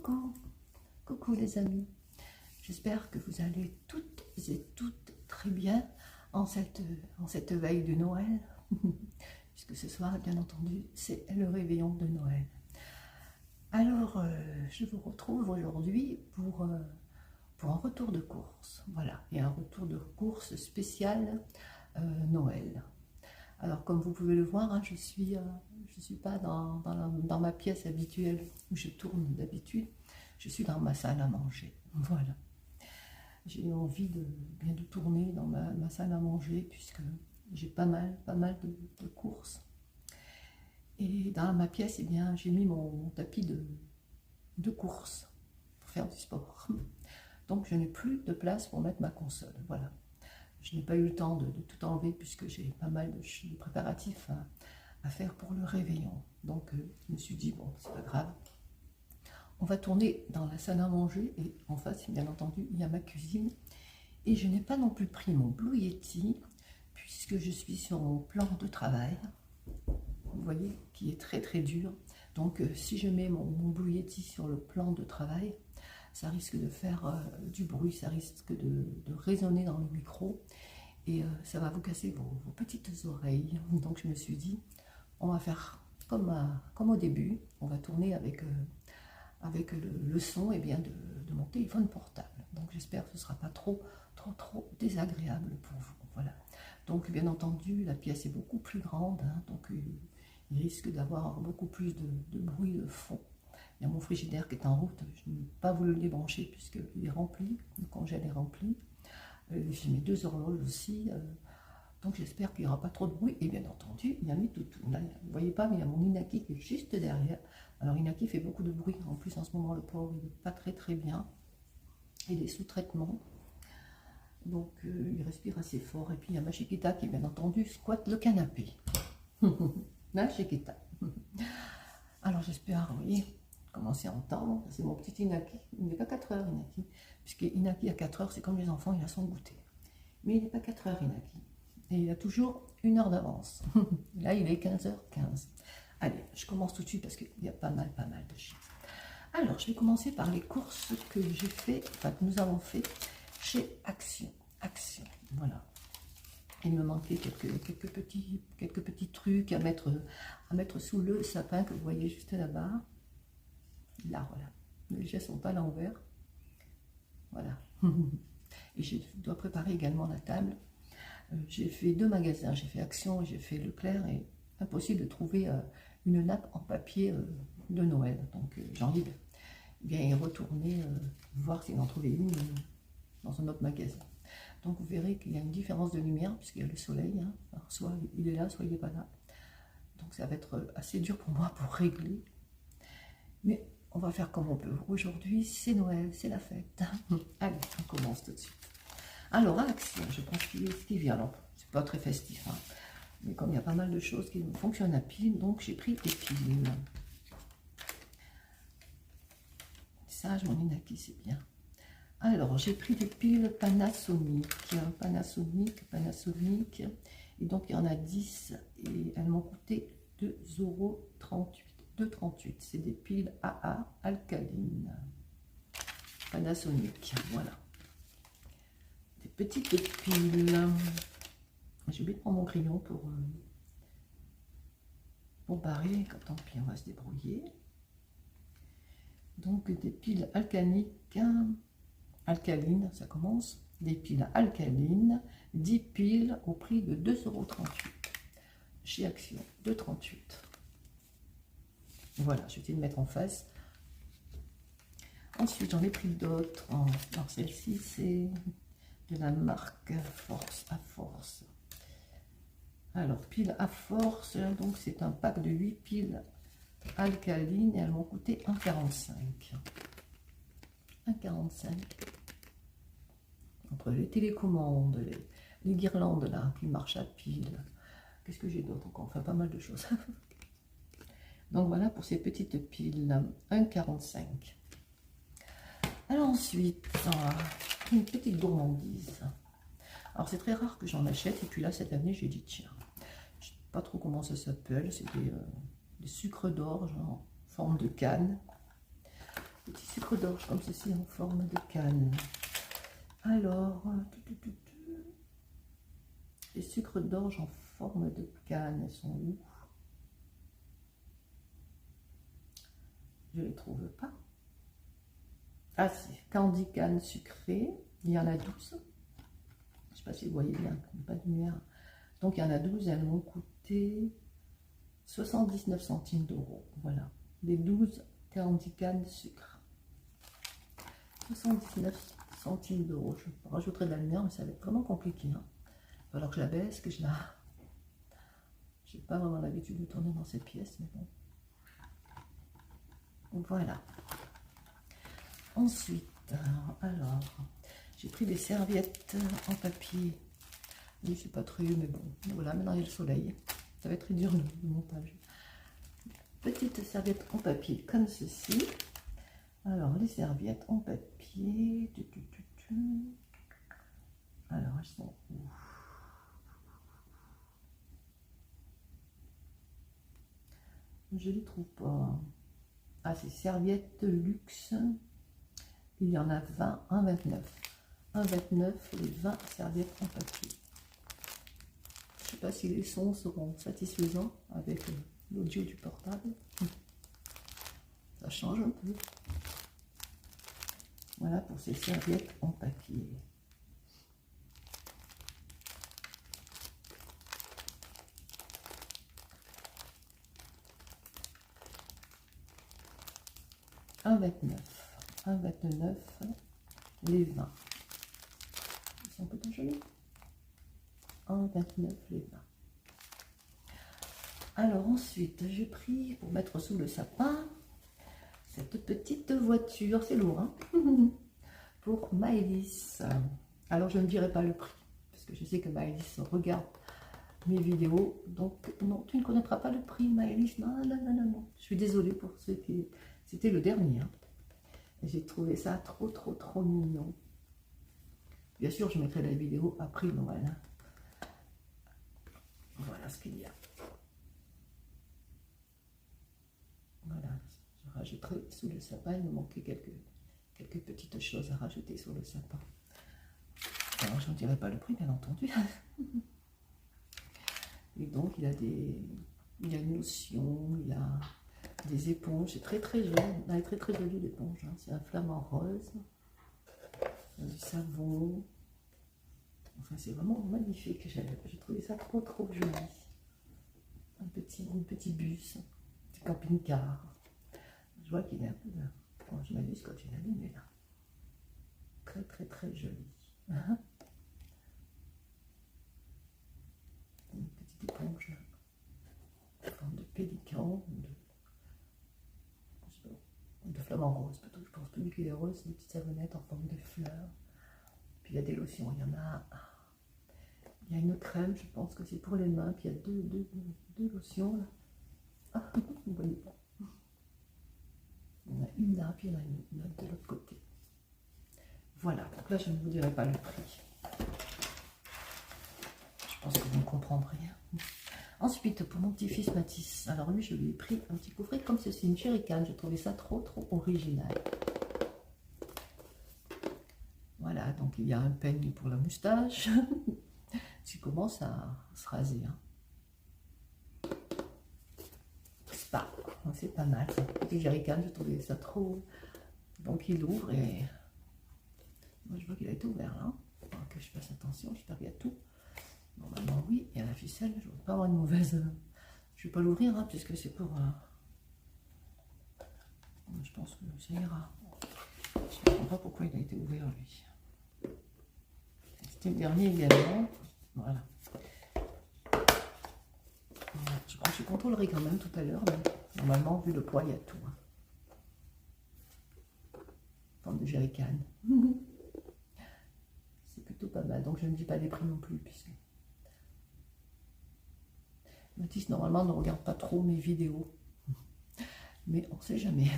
Coucou, coucou les amis. J'espère que vous allez toutes et toutes très bien en cette veille de Noël, puisque ce soir, bien entendu, c'est le réveillon de Noël. Alors, je vous retrouve aujourd'hui pour un retour de course. Voilà, et un retour de course spécial Noël. Alors, comme vous pouvez le voir, hein, je suis pas dans ma pièce habituelle où je tourne d'habitude. Je suis dans ma salle à manger. Voilà. J'ai eu envie bien de tourner dans ma salle à manger puisque j'ai pas mal de courses. Et dans ma pièce, eh bien, j'ai mis mon tapis de course pour faire du sport. Donc, je n'ai plus de place pour mettre ma console. Voilà. Je n'ai pas eu le temps de tout enlever puisque j'ai pas mal de préparatifs à faire pour le réveillon. Donc, je me suis dit, bon, c'est pas grave. On va tourner dans la salle à manger et en face, bien entendu, il y a ma cuisine. Et je n'ai pas non plus pris mon Blue Yeti puisque je suis sur mon plan de travail. Vous voyez, qui est très dur. Donc, si je mets mon Blue Yeti sur le plan de travail, ça risque de faire du bruit, ça risque de résonner dans le micro et ça va vous casser vos petites oreilles. Donc, je me suis dit, on va faire comme au début, on va tourner avec le son et bien de mon téléphone portable. Donc j'espère que ce ne sera pas trop désagréable pour vous. Voilà. Donc bien entendu, la pièce est beaucoup plus grande, hein, donc il risque d'avoir beaucoup plus de bruit de fond. Il y a mon frigidaire qui est en route, je n'ai pas voulu le débrancher puisqu'il est rempli, le congèle est rempli. J'ai mes 2 horloges aussi, donc j'espère qu'il n'y aura pas trop de bruit. Et bien entendu, il y a mes toutous. Là, vous ne voyez pas, mais il y a mon Inaki qui est juste derrière. Alors Inaki fait beaucoup de bruit, en plus en ce moment le pauvre il n'est pas très bien, il est sous traitement, donc il respire assez fort. Et puis il y a ma Chiquita qui bien entendu squatte le canapé. Ma Chiquita. Alors j'espère, vous voyez, commencer à entendre, c'est mon petit Inaki, il n'est pas 4 heures Inaki, puisque Inaki à 4 heures c'est comme les enfants, il a son goûter. Mais il n'est pas 4 heures Inaki, et il a toujours 1 heure d'avance. Là il est 15h15. Allez, je commence tout de suite parce qu'il y a pas mal de choses. Alors, je vais commencer par les courses que j'ai fait, enfin que nous avons fait chez Action. Voilà. Il me manquait quelques petits trucs à mettre sous le sapin que vous voyez juste là-bas. Là, voilà. Les gestes sont pas à l'envers. Voilà. Et je dois préparer également la table. J'ai fait 2 magasins. J'ai fait Action et j'ai fait Leclerc et impossible de trouver une nappe en papier de Noël. Donc j'ai envie de bien y retourner, voir s'il en trouvait une dans un autre magasin. Donc vous verrez qu'il y a une différence de lumière puisqu'il y a le soleil. Hein. Alors, soit il est là, soit il n'est pas là. Donc ça va être assez dur pour moi pour régler. Mais on va faire comme on peut. Aujourd'hui c'est Noël, c'est la fête. Allez, on commence tout de suite. Alors à Action, je pense qu'il est ce qui vient. Alors c'est pas très festif, hein. Mais comme il y a pas mal de choses qui fonctionnent à pile, donc j'ai pris des piles. Ça, je m'en Inaki, c'est bien. Alors, j'ai pris des piles Panasonic. Panasonic. Et donc, il y en a 10 et elles m'ont coûté 2,38 €. 2,38 €. C'est des piles AA alcalines. Panasonic, voilà. Des petites piles. J'ai oublié de prendre mon crayon pour barrer, tant pis, on va se débrouiller. Donc des piles alcalines, ça commence, des piles alcalines, 10 piles au prix de 2,38 € chez Action, 2,38 €. Voilà, je vais essayer de mettre en face. Ensuite, j'en ai pris d'autres. Alors celle-ci, c'est de la marque Force à Force. Alors, pile à force, donc c'est un pack de 8 piles alcalines et elles m'ont coûté 1,45 €. 1,45 €. Entre les télécommandes, les guirlandes là, qui marchent à pile. Qu'est-ce que j'ai d'autre encore? Enfin, pas mal de choses. Donc voilà pour ces petites piles, 1,45 €. Alors ensuite, une petite gourmandise. Alors c'est très rare que j'en achète et puis là cette année j'ai dit tiens, je ne sais pas trop comment ça s'appelle, c'est des sucres d'orge en forme de canne. Petit sucre d'orge comme ceci en forme de canne. Alors, les sucres d'orge en forme de canne, elles sont où? Je ne les trouve pas. Ah si, candy canne sucrée, il y en a 12. Je ne sais pas si vous voyez bien, il n'y a pas de lumière. Donc il y en a 12, elles m'ont coûté 79 centimes d'euros. Voilà, les 12 candy canne sucre. 79 centimes d'euros. Je rajouterai de la lumière, mais ça va être vraiment compliqué. Hein. Il va falloir que je la baisse, que je la... Je n'ai pas vraiment l'habitude de tourner dans cette pièce, mais bon. Voilà. Ensuite, alors, j'ai pris des serviettes en papier. Oui, c'est pas très, mais bon, voilà, maintenant il y a le soleil. Ça va être très dur le montage. Petite serviette en papier comme ceci. Alors, les serviettes en papier. Alors, elles sont où? Je ne les trouve pas. Ah, c'est serviettes de luxe. Il y en a 20, 1,29. 1,29 les 20 serviettes en papier. Je ne sais pas si les sons seront satisfaisants avec l'audio du portable. Ça change un peu. Voilà pour ces serviettes en papier. « 1,29 les 20. Ils sont plutôt jolis. 1,29 les 20. Alors ensuite, j'ai pris pour mettre sous le sapin cette petite voiture, c'est lourd, hein pour Maëlys. Alors je ne dirai pas le prix, parce que je sais que Maëlys regarde mes vidéos, donc non, tu ne connaîtras pas le prix, Maëlys. Non, non, non, non, non. Je suis désolée pour ceux qui... C'était le dernier. Hein. J'ai trouvé ça trop, trop, trop mignon. Bien sûr, je mettrai la vidéo après Noël. Hein. Voilà ce qu'il y a. Voilà, je rajouterai sous le sapin. Il me manquait quelques petites choses à rajouter sur le sapin. Alors, je ne dirai pas le prix, bien entendu. Et donc, il y a une lotion, il y a des éponges. C'est très, très joli. Elle est très, très jolie, l'éponge. Hein. C'est un flamant rose. Il y a du savon. Enfin, c'est vraiment magnifique. J'ai trouvé ça trop, trop joli. Un petit bus, un petit camping-car. Je vois qu'il est un peu là. Bon, je m'amuse quand il est mais là. Très, très, très joli. Une petite éponge là. En forme de pélican, de flamant rose. Plutôt, je pense plus qu'il est rose, c'est des petites savonnettes en forme de fleurs. Puis il y a des lotions, il y en a. Il y a une crème, je pense que c'est pour les mains. Puis il y a deux lotions là. Ah, vous ne voyez pas. Il y en a une là, puis il y en a une autre de l'autre côté. Voilà, donc là je ne vous dirai pas le prix. Je pense que vous ne comprendrez rien. Ensuite, pour mon petit-fils Mathis, alors lui je lui ai pris un petit coffret comme ceci, une jerrycan. J'ai trouvé ça trop, trop original. Voilà, donc il y a un peigne pour la moustache. qui commence à se raser. Hein. C'est pas mal. Petit jerrycan, je trouvais ça trop. Donc il ouvre et moi je vois qu'il a été ouvert là. Alors que je fasse attention, j'espère qu'il y a tout. Normalement oui, il y a la ficelle, je ne veux pas avoir une mauvaise. Je ne vais pas l'ouvrir hein, puisque c'est pour. Je pense que ça ira. Je ne comprends pas pourquoi il a été ouvert lui. C'était le dernier également. Voilà. Je crois que je contrôlerai quand même tout à l'heure. Normalement, vu le poids, il y a tout. Hein. Forme de jerrycan. C'est plutôt pas mal. Donc je ne dis pas les prix non plus. Puisque Mathis, normalement, ne regarde pas trop mes vidéos. Mais on ne sait jamais.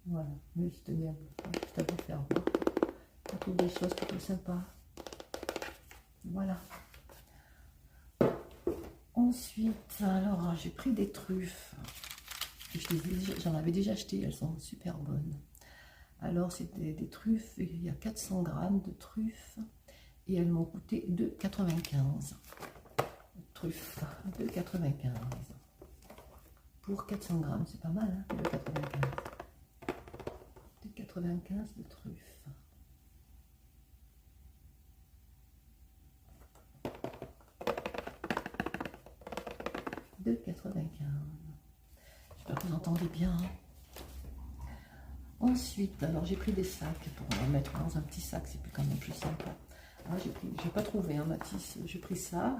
Voilà. Mais je tenais à vous faire voir. On trouve des choses plutôt sympas. Voilà. Ensuite, alors, j'ai pris des truffes. J'en avais déjà acheté, elles sont super bonnes. Alors c'est des truffes, il y a 400 grammes de truffes et elles m'ont coûté 2,95. Truffes, 2,95. Pour 400 grammes, c'est pas mal, hein, 2,95. 2,95 de truffes. J'espère que vous entendez bien. Ensuite, alors j'ai pris des sacs pour en mettre dans un petit sac, c'est quand même plus sympa. J'ai pas trouvé un Matisse, j'ai pris ça.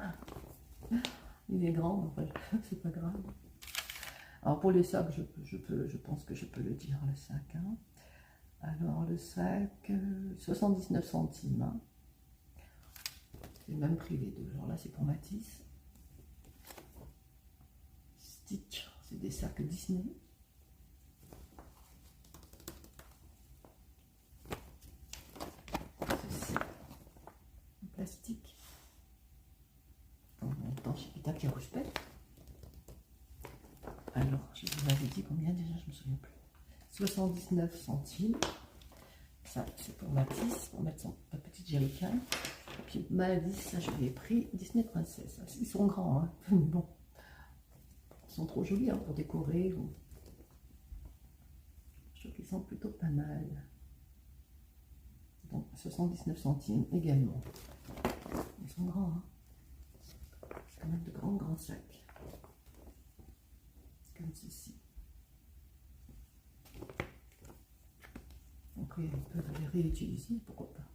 Il est grand, enfin, c'est pas grave. Alors pour les sacs, je pense que je peux le dire, le sac. Hein. Alors le sac, 79 centimes. Hein. C'est le même prix les deux. Alors là c'est pour Matisse. Stitch, c'est des sacs Disney. Ceci, en plastique. En même temps, chez Pita qui respecte. Alors, je vous avais dit combien déjà, je ne me souviens plus. 79 centimes. Ça, c'est pour Matisse, pour mettre son petit jerrycan. Et puis Maladie, ça je l'ai pris Disney Princess. Ils sont grands, hein. Bon. Ils sont trop jolis hein, pour décorer. Je trouve qu'ils sont plutôt pas mal. Donc 79 centimes également. Ils sont grands. Hein. C'est quand même de grands sacs. Comme ceci. Après, on peut les réutiliser, pourquoi pas.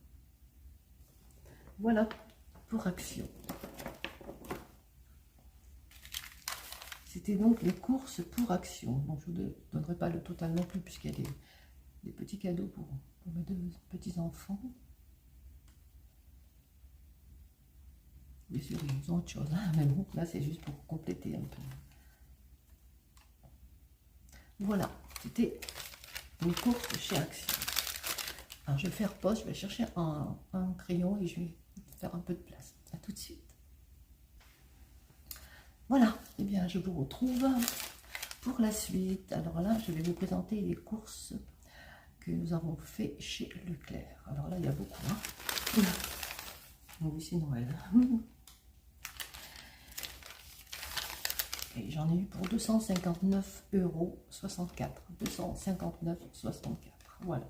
Voilà pour Action. C'était donc les courses pour Action. Donc je ne vous donnerai pas le total non plus, puisqu'il y a des petits cadeaux pour mes deux petits-enfants. Bien sûr, ils ont autre chose, hein, mais bon, là c'est juste pour compléter un peu. Voilà, c'était une course chez Action. Alors je vais faire pause, je vais chercher un crayon et je vais faire un peu de place. À tout de suite. Voilà, et bien je vous retrouve pour la suite. Alors là, je vais vous présenter les courses que nous avons fait chez Leclerc. Alors là, il y a beaucoup. Hein. Oui, c'est Noël. Et j'en ai eu pour 259,64 €. 259,64 €. Voilà.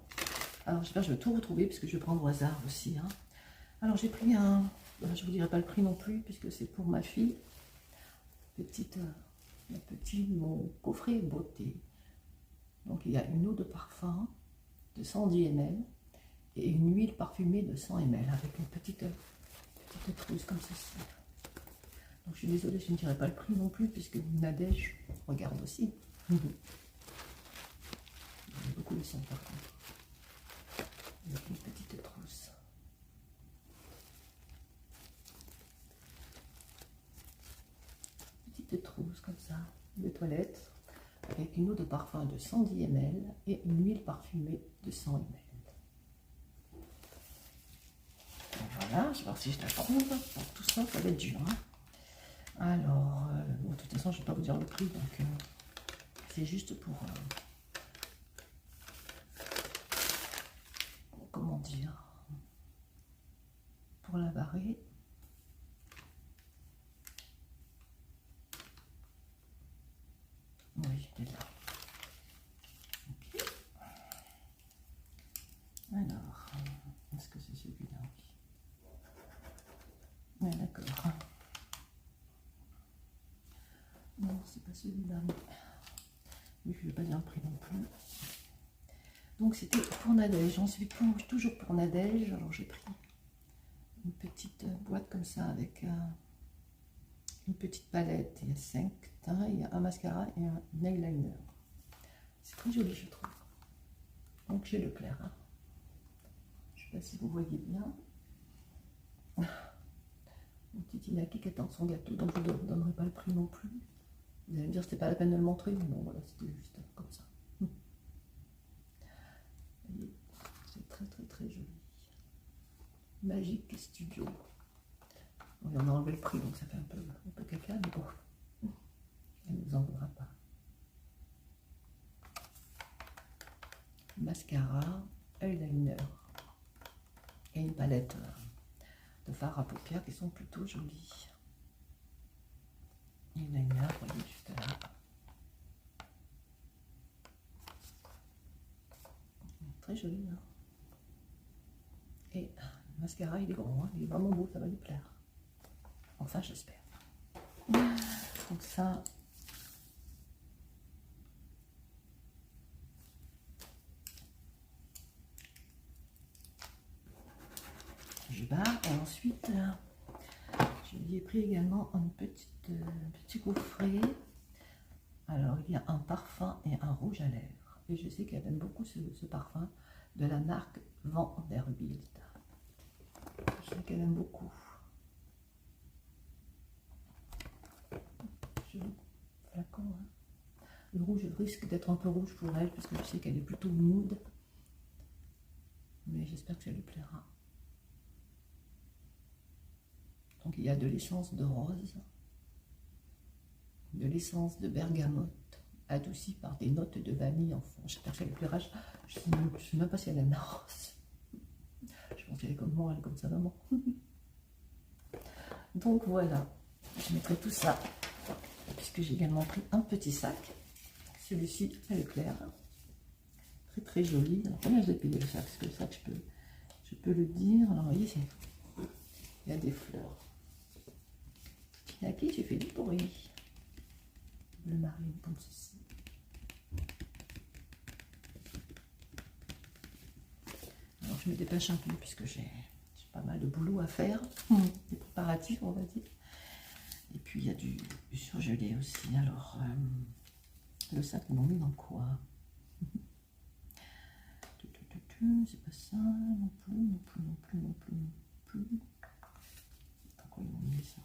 Alors j'espère que je vais tout retrouver parce que je vais prendre au hasard aussi. Hein. Alors j'ai pris un... Je ne vous dirai pas le prix non plus puisque c'est pour ma fille. Mon coffret beauté. Donc il y a une eau de parfum de 110 ml et une huile parfumée de 100 ml avec une petite trousse comme ceci. Donc je suis désolée, je ne dirai pas le prix non plus puisque Nadège regarde aussi. Il y a beaucoup de son par contre. Avec une petite trousse. Petite trousse comme ça, de toilette, avec une eau de parfum de 110 ml et une huile parfumée de 100 ml. Voilà, je vais voir si je la trouve. Bon, tout ça, ça va être dur. Hein. Alors, bon, de toute façon, je ne vais pas vous dire le prix, donc c'est juste pour... comment dire, pour la barrer. Oui, il est là. Okay. Alors, est-ce que c'est celui-là? Oui, d'accord. Non, c'est pas celui-là. Mais je ne vais pas dire le prix non plus. Donc c'était pour Nadège. Ensuite, toujours pour Nadège, alors j'ai pris une petite boîte comme ça avec une petite palette. Il y a 5 teints, il y a un mascara et un nail liner. C'est très joli, je trouve. Donc chez Leclerc. Hein. Je ne sais pas si vous voyez bien. Mon petit Inaki qui attend son gâteau, donc je ne vous donnerai pas le prix non plus. Vous allez me dire, c'était pas la peine de le montrer, mais non, voilà, c'était juste comme ça. C'est très joli. Magic Studio. On en a enlevé le prix, donc ça fait un peu caca, mais bon, elle ne nous en voudra pas. mascara, eyeliner et une palette de fard à paupières qui sont plutôt jolies. Eyeliner, vous voyez juste là. Très joli. Hein. Et le mascara, il est grand, hein, il est vraiment beau, ça va lui plaire. Enfin, j'espère. Donc ça, je barre. Et ensuite, je lui ai pris également un petit coffret. Alors, il y a un parfum et un rouge à lèvres. Et je sais qu'elle aime beaucoup ce parfum de la marque Vanderbilt. Je sais qu'elle aime beaucoup. Joli flacon. Hein. Le rouge risque d'être un peu rouge pour elle, parce que je sais qu'elle est plutôt nude. Mais j'espère que ça lui plaira. Donc il y a de l'essence de rose, de l'essence de bergamote, adoucie par des notes de vanille en fond. J'espère que ça lui plaira. Je ne sais même pas si elle aime la rose. Je pense qu'elle est comme moi, elle est comme sa maman. Donc voilà, je mettrai tout ça, puisque j'ai également pris un petit sac. Celui-ci, elle est claire. Très très joli. Alors combien je l'ai payé le sac? Parce que le sac, je peux le dire. Alors vous voyez, il y a des fleurs. Tinaki, j'ai fait du bruit. Bleu marine comme ceci. Alors je me dépêche un peu puisque j'ai pas mal de boulot à faire. Des préparatifs, on va dire. Et puis il y a du surgelé aussi. Alors le sac, ils m'ont mis dans quoi? C'est pas ça, non plus, non plus, non plus, non plus, non plus. Pourquoi ils m'ont mis ça?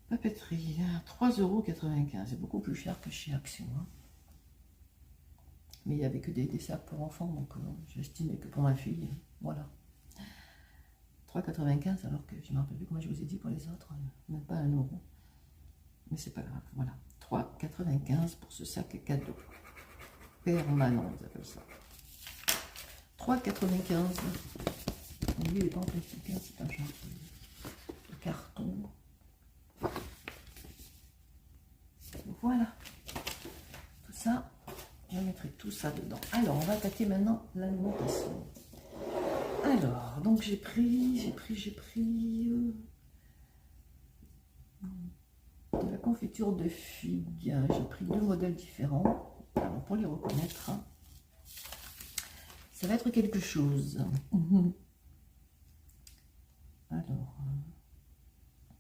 Papeterie, 3,95 €. C'est beaucoup plus cher que chez Action. Hein. Mais il n'y avait que des sacs pour enfants, donc j'estimais que pour ma fille, voilà. 3,95 € alors que je ne me rappelle plus comment je vous ai dit pour les autres, même pas 1 €. Mais c'est pas grave, voilà. 3,95 € pour ce sac cadeau. Permanent, ils appellent ça. 3,95 €. Lui, il n'est pas en plastique, hein, c'est un genre de carton. Voilà. Tout ça, je mettrai tout ça dedans. Alors, on va attaquer maintenant l'alimentation. Alors, donc j'ai pris de la confiture de figues. J'ai pris 2 modèles différents. Alors, pour les reconnaître, ça va être quelque chose. Alors,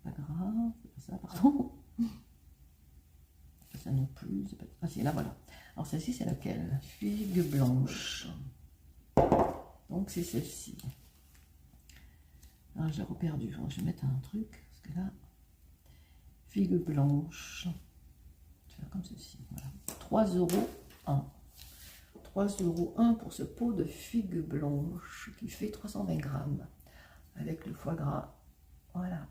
pas grave, c'est pas ça, pardon. Pas ça non plus. Pas... Ah si, là voilà. Alors celle-ci, c'est laquelle? Figue blanche. Donc c'est celle-ci. Alors j'ai reperdu. Je vais mettre un truc, parce que là, figue blanche. Je vais faire comme ceci. Voilà. 3,01 €. 3,01 € pour ce pot de figue blanche qui fait 320 grammes. Avec le foie gras. Voilà.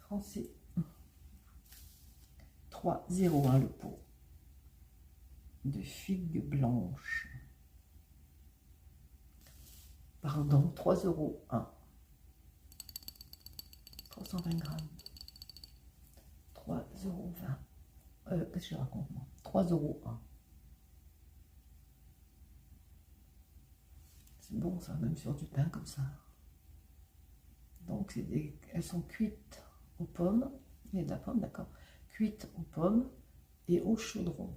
Français. 3,01 € le pot de figues blanches. Pardon, 3,01 €. 320 grammes. 3,20 €. Qu'est-ce que je raconte moi? 3,01 €. C'est bon ça, même sur du pain comme ça. Donc elles sont cuites aux pommes. Il y a de la pomme, d'accord. Cuites aux pommes et au chaudron.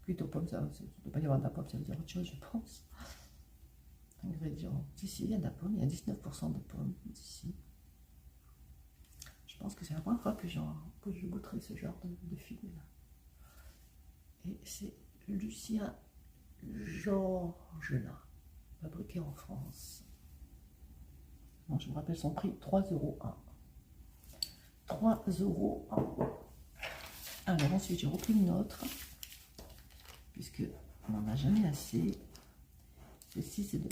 Cuites aux pommes, ça ne doit pas y avoir de la pomme, ça veut dire autre chose, je pense. Ingrédients. Ici, il y a de la pomme, il y a 19% de pommes ici. Je pense que c'est la première fois que je goûterai ce genre de figues là. Et c'est Lucien Georgelin, fabriqué en France. Bon, je me rappelle son prix, 3,01 €. 3,01 €. Alors ensuite, j'ai repris une autre, puisque on n'en a jamais assez. Celle-ci, c'est de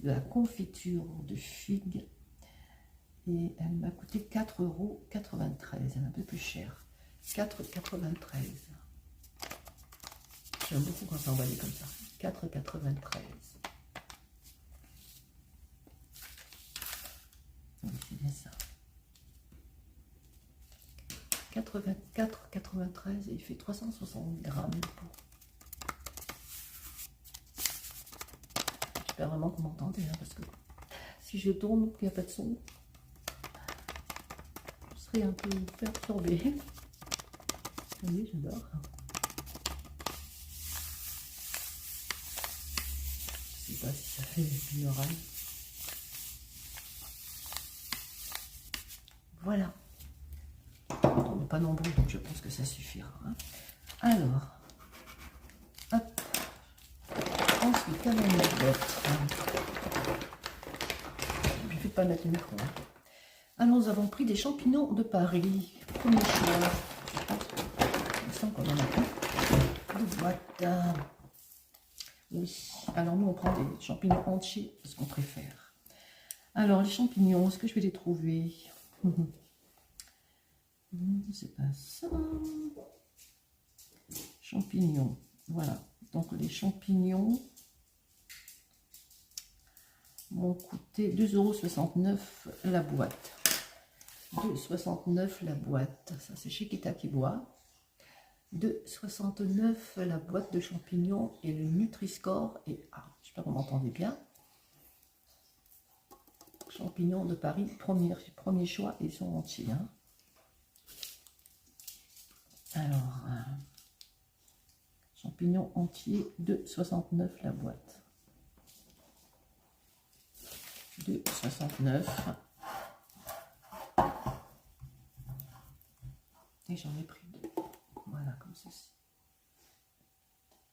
la confiture de figues Et elle m'a coûté 4,93 €. Elle est un peu plus chère. 4,93 €. J'aime beaucoup quand c'est emballé comme ça. 4,93 €. Oui, c'est bien ça. 84,93 € et il fait 360 grammes de peau. J'espère vraiment que vous m'entendez, hein, parce que si je tourne, qu'il n'y a pas de son, je serai un peu perturbée. Oui, j'adore. Je ne sais pas si ça fait une oreille. Voilà. On n'est pas nombreux, donc je pense que ça suffira. Hein. Alors, hop. Ensuite, qu'avons-nous d'autre? Je ne vais pas mettre le micro. Hein. Alors, nous avons pris des champignons de Paris. Premier choix. Il me semble qu'on en a plein de boîtes. Oui. Alors, nous, on prend des champignons entiers parce qu'on préfère. Alors, les champignons, est-ce que je vais les trouver? C'est pas ça. Champignons. Voilà. Donc, les champignons m'ont coûté 2,69 € la boîte. 2,69 € la boîte. Ça, c'est chez Kita qui boit. 2,69 € la boîte de champignons et le Nutri-Score. Et j'espère que vous m'entendez bien. Champignons de Paris, premier choix, ils sont entiers. Hein. Alors, champignons entiers, 2,69 € la boîte. 2,69 €. Et j'en ai pris deux. Voilà, comme ceci.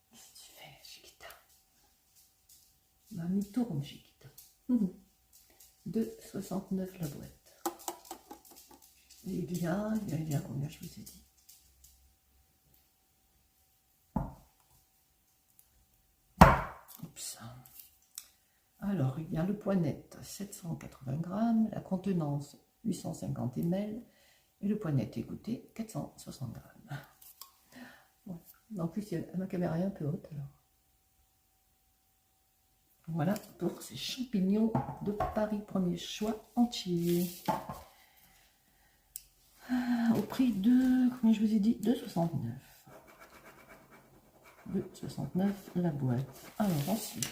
Qu'est-ce que tu fais, Chiquita? Mamie tourne, Chiquita. 2,69 € la boîte. Et il y a combien je vous ai dit? Oups. Alors, il y a le poids net, 780 grammes, la contenance, 850 ml, et le poids net égoutté, 460 grammes. Bon. En plus, ma caméra est un peu haute, alors. Voilà pour ces champignons de Paris, premier choix entier. Au prix de, combien je vous ai dit, 2,69 €. 2,69 € la boîte. Alors ensuite,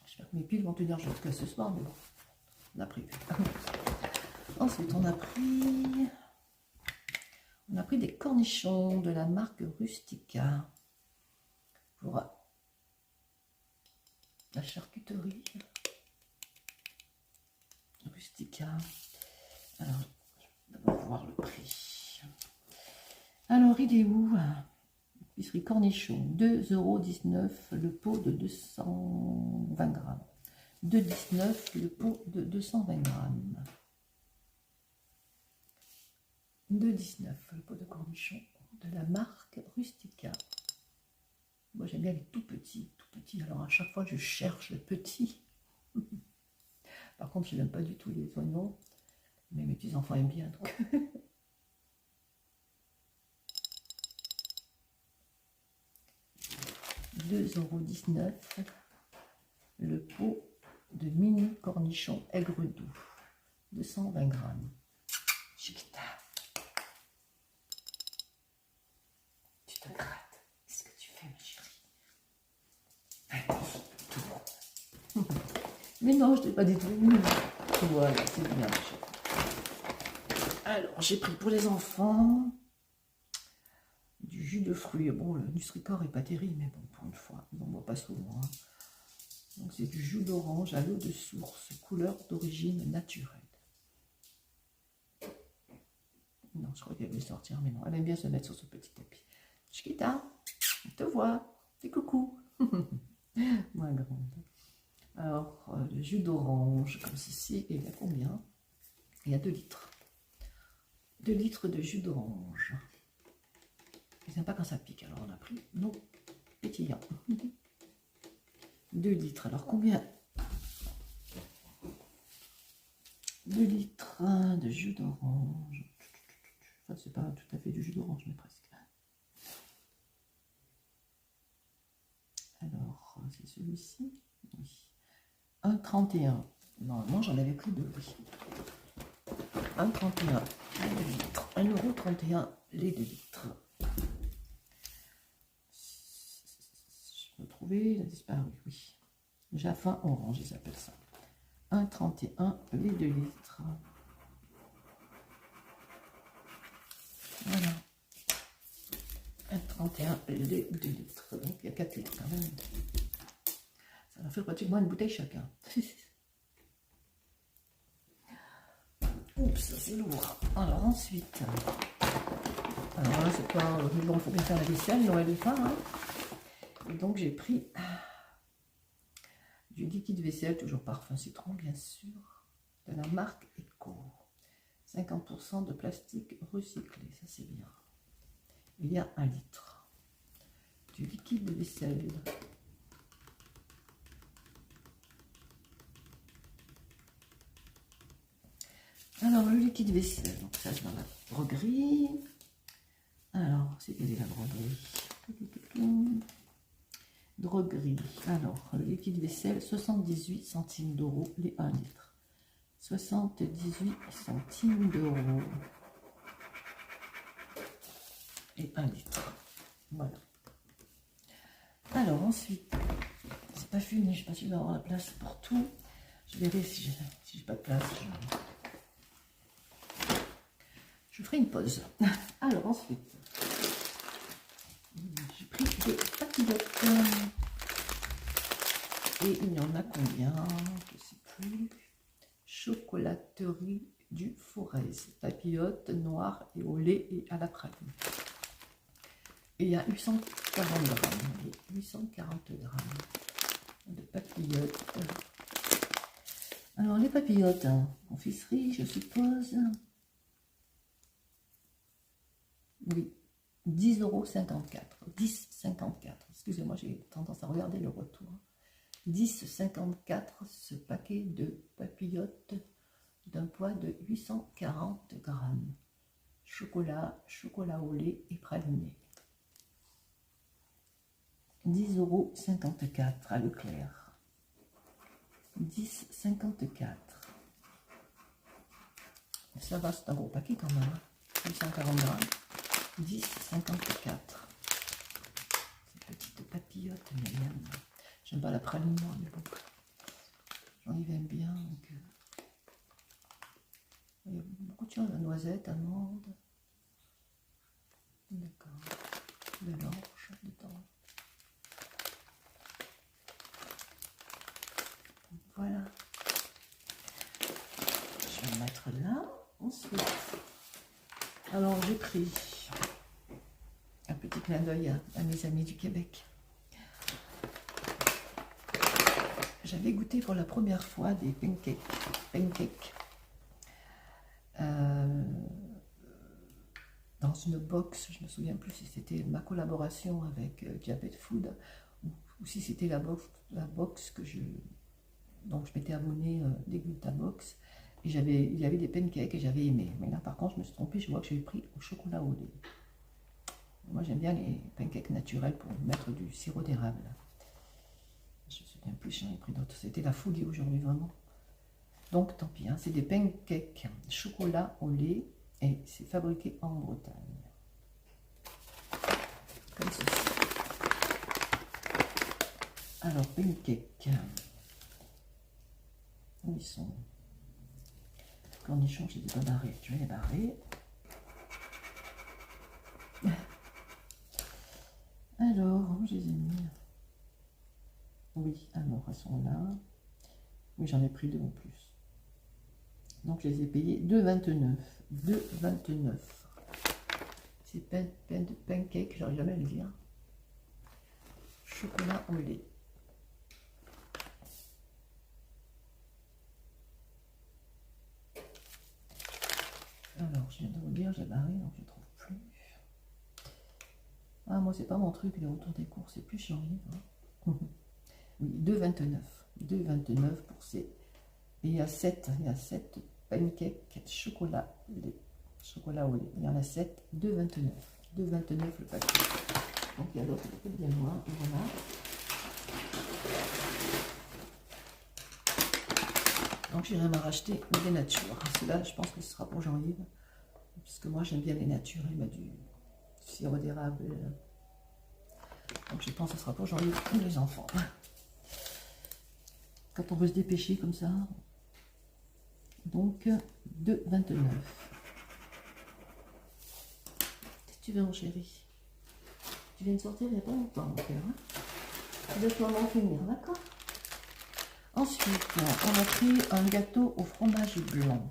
j'espère que mes piles vont tenir jusqu'à ce soir, mais bon, on a pris. Ensuite, on a pris des cornichons de la marque Rustica pour la charcuterie. Rustica. Alors, d'abord voir le prix. Alors, il est où? Épicerie cornichon, 2,19 € le pot de 220 grammes. 2,19 € le pot de 220 grammes. 2,19 € le pot de cornichon de la marque Rustica. Moi, j'aime bien les tout petits, tout petits. Alors, à chaque fois, je cherche le petit. Par contre, je n'aime pas du tout les oignons. Mais mes petits-enfants aiment bien, donc. 2,19 € le pot de mini cornichon aigre doux. 220 grammes. Chiquita. Tu te grattes. Qu'est-ce que tu fais, ma chérie? Allez, tout bon. Mais non, je ne t'ai pas dit tout. Voilà, c'est bien, ma chérie. Alors, j'ai pris pour les enfants du jus de fruits. Bon, le Nutri-Score n'est pas terrible, mais bon, pour une fois, on n'en boit pas souvent. Hein. Donc, c'est du jus d'orange à l'eau de source, couleur d'origine naturelle. Non, je crois qu'elle veut sortir, mais non, elle aime bien se mettre sur ce petit tapis. Chiquita, on te voit, fais coucou. Moins grande. Alors, le jus d'orange, comme ceci, et il y a combien? Il y a 2 litres. 2 litres de jus d'orange. Ils n'aiment pas quand ça pique, alors on a pris nos pétillants. 2 litres, alors combien? 2 litres de jus d'orange. Enfin, c'est pas tout à fait du jus d'orange, mais presque. Alors, c'est celui-ci. Oui. 1,31. Normalement, j'en avais pris 2. Oui. 1,31 les 2 litres. 1,31 € les 2 litres. Je peux trouver, il a disparu, oui. Jaffin orange, ils appellent ça. 1,31 les 2 litres. Voilà. 1,31 les 2 litres. Donc il y a 4 litres quand même. Ça en fait pratiquement une bouteille chacun. Oups, c'est lourd. Alors ensuite. Alors là, c'est pas. Mais bon, il faut bien faire la vaisselle, Noël ou pas. Hein. Et donc j'ai pris du liquide vaisselle, toujours parfum citron, bien sûr, de la marque Eco. 50% de plastique recyclé, ça c'est bien. Il y a 1 litre. Du liquide de vaisselle. Alors, le liquide vaisselle, donc ça, c'est dans la droguerie. Alors, c'est quelle est la droguerie? Droguerie. Alors, le liquide vaisselle, 78 centimes d'euros, les 1 litre. 78 centimes d'euros. Et 1 litre. Voilà. Alors, ensuite, c'est pas fini, je sais pas si je vais avoir la place pour tout. Je verrai si j'ai pas de place. Je ferai une pause. Alors ensuite, j'ai pris des papillotes. Et il y en a combien? Je ne sais plus. Chocolaterie du Forez. Papillotes noires et au lait et à la praline. Et il y a 840 grammes. 840 grammes de papillotes. Alors les papillotes, hein, confiserie, je suppose. Oui, 10,54 €. 10,54 €. Excusez-moi, j'ai tendance à regarder le retour. 10,54 € ce paquet de papillotes d'un poids de 840 grammes. Chocolat, chocolat au lait et praliné. 10,54 € à Leclerc. 10,54 €. Ça va, c'est un gros paquet quand même. 840 grammes. 10,54 €. Ces petites papillotes, mais j'aime pas la praline, mais bon, j'en y aime bien. Donc, il y a beaucoup de choses, la noisette, amande, d'accord, de l'orge dedans. Voilà. Je vais le mettre là. Ensuite, alors j'ai pris un petit clin d'œil à mes amis du Québec. J'avais goûté pour la première fois des pancakes dans une box. Je me souviens plus si c'était ma collaboration avec Diabète Food ou si c'était la box donc je m'étais abonnée des Glutabox et il y avait des pancakes et j'avais aimé. Mais là par contre je me suis trompée, je vois que j'avais pris au chocolat au lait. Moi j'aime bien les pancakes naturels pour mettre du sirop d'érable. Je me souviens plus, j'en ai pris d'autres. C'était la folie aujourd'hui vraiment. Donc tant pis, hein, c'est des pancakes chocolat au lait et c'est fabriqué en Bretagne. Comme ceci. Alors pancakes. Où ils sont? Cornichons, je les ai pas barrés. Je vais les barrer. Alors, je les ai mis. Oui, alors elles sont là. Oui, j'en ai pris 2 en plus. Donc je les ai payés 2,29. 2,29. C'est pain de pancake, j'arrive jamais à le dire. Chocolat au lait. Alors, je viens de vous dire, j'ai barré, donc je ne trouve plus. Ah, moi, c'est pas mon truc, les retours des courses, c'est plus chiant. Hein. Oui, 2,29. 2,29 pour ces. Et il y a 7 pancake chocolat lait. Chocolat au lait. Il y en a 7, 2,29. 2,29 le paquet. Donc il y a d'autres bien loin. Voilà. Donc j'irai m'en racheter des natures. Celui-là, je pense que ce sera pour Jean-Yves. Puisque moi j'aime bien les natures. Il m'a du sirop d'érable. Donc je pense que ce sera pour Jean-Yves et les enfants. Quand on veut se dépêcher comme ça. Donc 2,29. Qu'est-ce que tu veux mon chéri? Tu viens de sortir il n'y a pas longtemps mon cœur. Hein? Tu dois sûrement finir, d'accord? Ensuite, on a pris un gâteau au fromage blanc.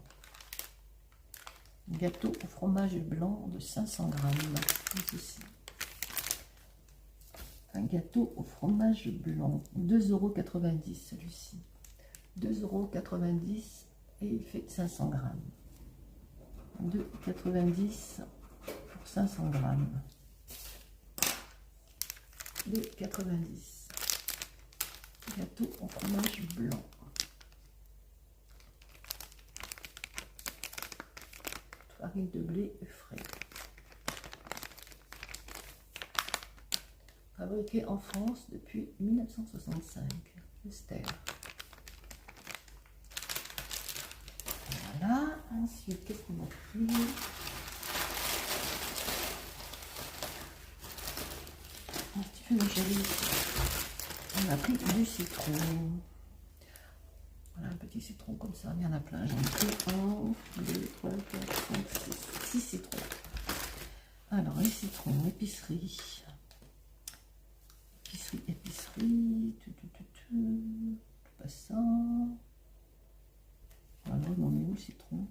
Un gâteau au fromage blanc de 500 grammes. Ceci. Un gâteau au fromage blanc. 2,90 € celui-ci. 2,90 € et il fait 500 grammes. 2,90 € pour 500 grammes. 2,90 €. Gâteau au fromage blanc. Farine de blé frais. Fabriqué en France depuis 1965. Esther. Voilà. Ensuite, qu'est-ce qu'on a pris? Un petit peu de gelée. On a pris du citron. Voilà, un petit citron comme ça. Il y en a plein. J'en ai pris 1, 2, 3, 4, 5, 6 citrons. Alors, les citrons, épicerie. Épicerie. Tout pas ça. Alors, on met où le citron?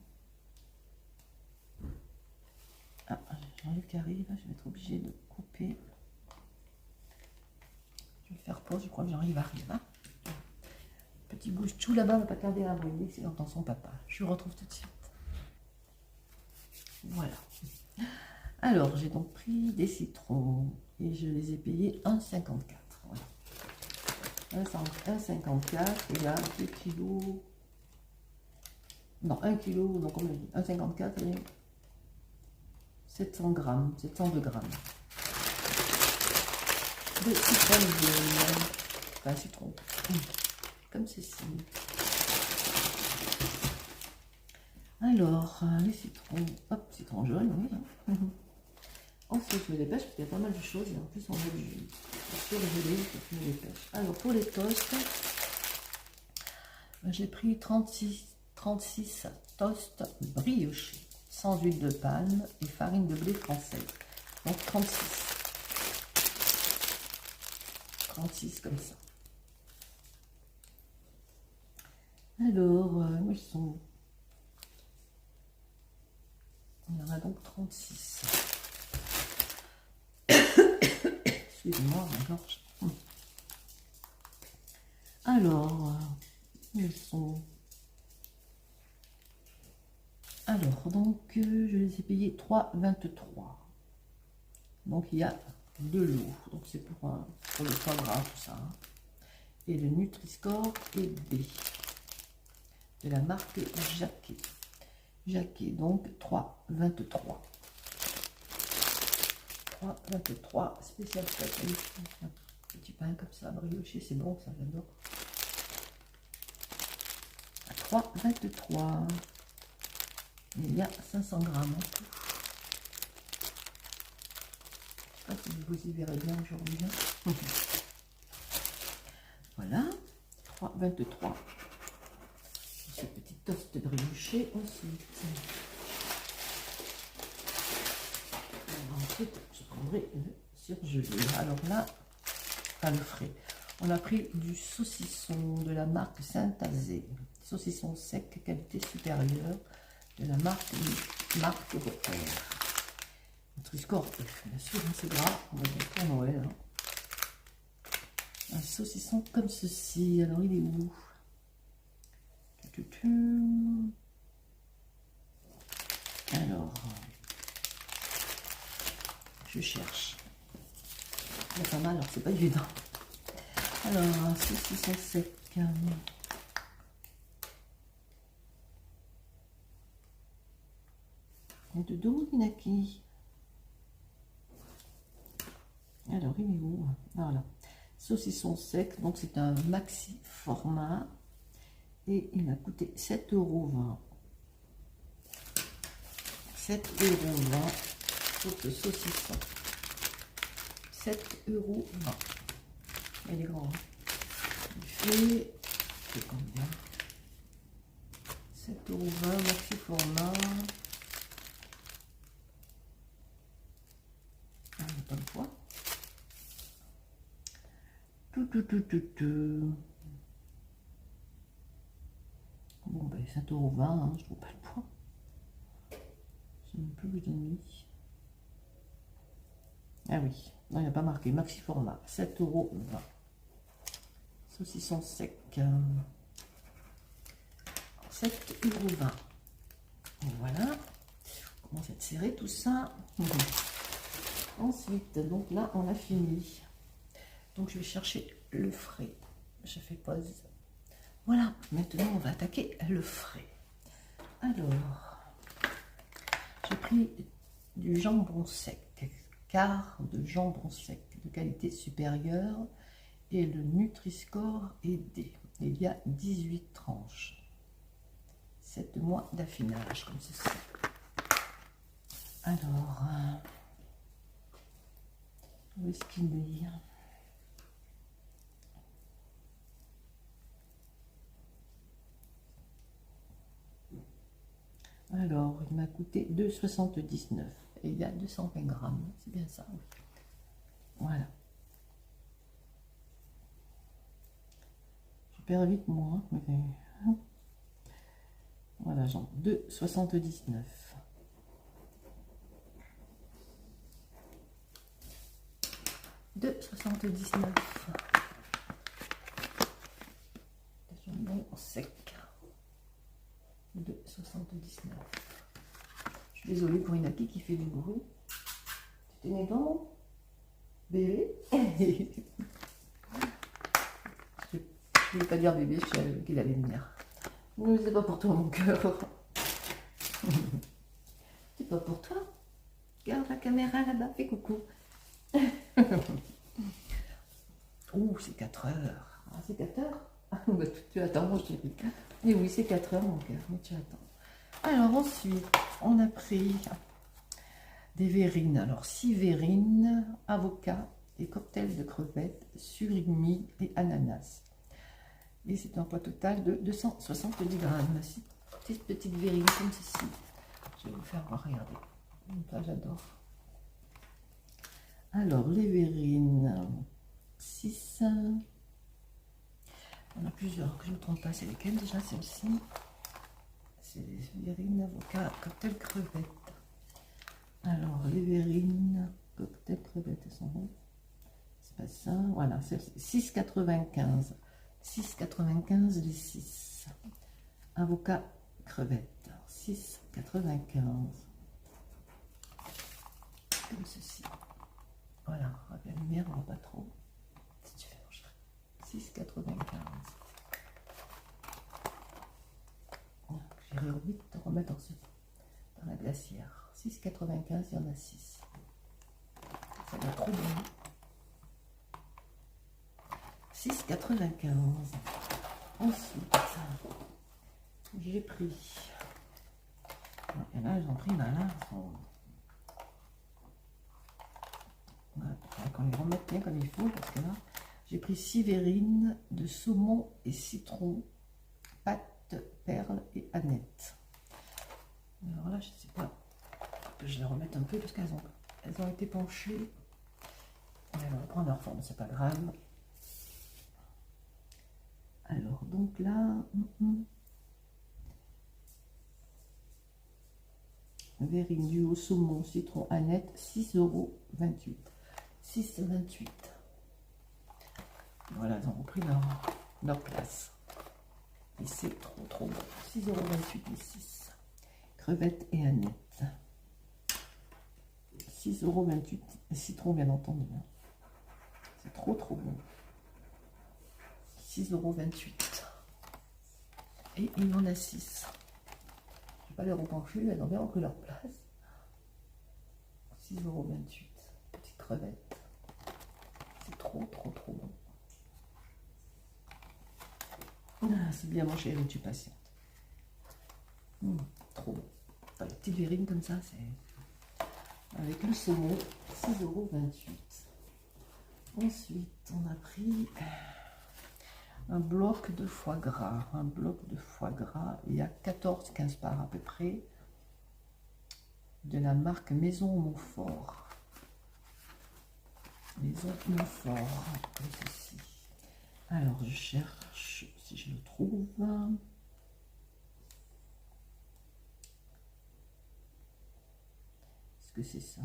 Ah, j'enlève qui arrive. Je vais être obligée de couper. Je vais faire pause, je crois que j'arrive arrive. Hein. Petit bouge-chou là-bas, va pas tarder à envoyer, c'est dans son papa. Je le retrouve tout de suite. Voilà. Alors, j'ai donc pris des citrons et je les ai payés 1,54. Voilà. 1,54 et là 2 kilos. Non, 1 kg, donc on a dit 1,54 et 700 grammes, 702 grammes. De citron jaune, enfin citron, comme ceci. Alors, les citrons, hop, citron jaune, oui. Hein. Ensuite, je me dépêche parce qu'il y a pas mal de choses et en plus on a du surgelé, je me dépêche. Alors, pour les toasts, j'ai pris 36 toasts briochés, sans huile de palme et farine de blé française. Donc 36 comme ça. Alors, où ils sont? Il y en a donc 36. Excusez-moi, ma gorge. Alors, où ils sont? Alors, donc, je les ai payés 3,23. Donc, il y a de l'eau. Donc, c'est pour le foie gras, tout ça. Hein. Et le Nutri-Score et B. De la marque Jacquet. Jacquet, donc 3,23. 3,23, spécial fête. Un petit pain comme ça, brioché, c'est bon, ça j'adore. 3,23. Il y a 500 grammes en tout. Je ne sais pas si vous y verrez bien aujourd'hui. Hein. Voilà, 3,23. Ce petit toast brioché ensuite. Ensuite, je prendrai le surgelé. Alors là, pas le frais. On a pris du saucisson de la marque Saint-Azé. Saucisson sec, qualité supérieure, de la marque Repère. Nutri-Score, bien sûr, c'est gras, on va dire pour Noël. Hein. Un saucisson comme ceci. Alors, il est où? Alors, je cherche. Il y a pas mal, alors c'est pas évident. Alors, un saucisson sec. de Domovinaki. Alors, il est où? Voilà. Saucisson sec, donc c'est un maxi format. Et il m'a coûté 7,20 €. 7,20 € pour ce saucisson. 7,20 €. Il est grand. Il fait combien? 7,20 € maxi format. Ah, il n'y a pas de poids. Bon, ben 7,20 €, hein, je trouve pas le poids. C'est même plus que j'ai mis. Ah oui, non, il n'y a pas marqué. Maxi format, 7,20 €. Saucisson sec. 7,20 €. Voilà. On commence à être serré tout ça. Ensuite, donc là, on a fini. Donc, je vais chercher le frais. Je fais pause. Voilà. Maintenant, on va attaquer le frais. Alors, j'ai pris du jambon sec. Quart de jambon sec de qualité supérieure. Et le Nutri-Score est D. Il y a 18 tranches. 7 mois d'affinage, comme ceci. Alors, où est-ce qu'il est? Alors, il m'a coûté 2,79 € et il y a 220 grammes. C'est bien ça, oui. Voilà. Je perds vite moi. Mais... Voilà, genre 2,79 €. 2,79 €. Jambon sec. 2,79 €. Je suis désolée pour Inaki qui fait du bruit. Tu t'es né dans bébé? Je ne vais pas dire bébé, je savais qu'il allait venir. Non, c'est pas pour toi mon cœur. C'est pas pour toi. Regarde la caméra là-bas, fais coucou. Oh, c'est 4 heures. Ah, c'est 4 heures? Ah, bah, tu attends, mon chéri. Et oui, c'est 4 heures, mon cœur, mais tu attends. Alors, ensuite, on a pris des verrines. Alors, 6 verrines, avocat et cocktail de crevettes, surimi et ananas. Et c'est un poids total de 270 grammes. Cette petite verrine comme ceci. Je vais vous faire voir, regardez. Ça, j'adore. Alors, les verrines, 6. On a plusieurs, que je ne me trompe pas. C'est lesquelles déjà, celle-ci? C'est les verrines, avocat, cocktail crevette. Alors, les verrines, cocktail crevette, elles sont où? C'est pas ça. Voilà, c'est 6,95. 6,95 les 6. Avocat crevette, 6,95. Comme ceci. Voilà, la lumière, on ne voit pas trop. Si tu fais, mon chéri. 6,95. J'irai vite te remettre dans la glacière. 6,95, il y en a 6. Ça va trop bien. 6,95. Ensuite, j'ai pris. Et là, ils ont pris malin. Qu'on les remette bien comme il faut, parce que là, j'ai pris 6 verrines de saumon et citron, pâte, perle et aneth. Alors là, je sais pas, que je les remette un peu parce qu'elles ont été penchées. Elles vont prendre leur forme, c'est pas grave. Alors, donc là, verrine duo saumon, citron, aneth, 6,28 €. 6,28 €. Voilà, ils ont repris leur place. Et c'est trop bon. 6,28 € les 6. Crevettes et aneth. 6,28 €. Et citron, bien entendu. C'est trop bon. 6,28 €. Et il y en a 6. Je ne vais pas les repencher, elles ont bien repris leur place. 6,28 €. Petite crevette. C'est trop bon. Ah, c'est bien mon chéri, tu patientes. Trop bon. Enfin, les petites verrines comme ça, c'est avec le saumon, 6,28 €. Ensuite, on a pris un bloc de foie gras. Un bloc de foie gras. Il y a 14-15 parts à peu près. De la marque Maison Montfort. Maison Montfort. Comme ceci. Alors, je cherche si je le trouve. Est-ce que c'est ça?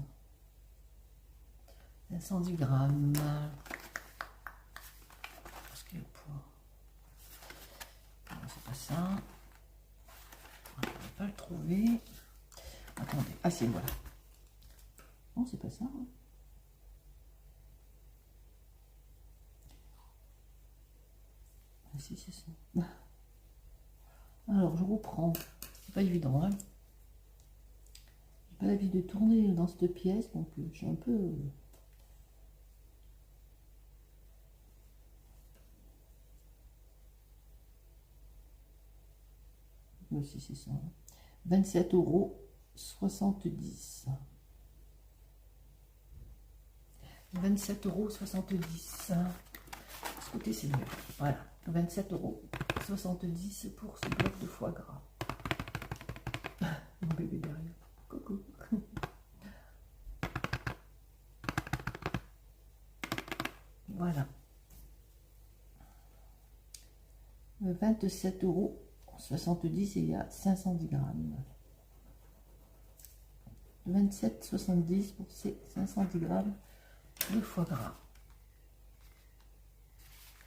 510 grammes. Parce qu'il y a le poids. Non, c'est pas ça. Je ne vais pas le trouver. Attendez. Ah, si, voilà. Non, c'est pas ça. Hein. Ah, si, c'est ça. Alors, je reprends. C'est pas évident, hein. J'ai pas l'habitude de tourner dans cette pièce, donc je suis un peu... Si, c'est ça. 27,70 €. 27,70 €. Ce côté, c'est mieux. Voilà. 27,70 € pour ce bloc de foie gras. Mon bébé derrière. Coucou. Voilà. 27,70 € et il y a 510 grammes. 27,70 € pour ces 510 grammes de foie gras.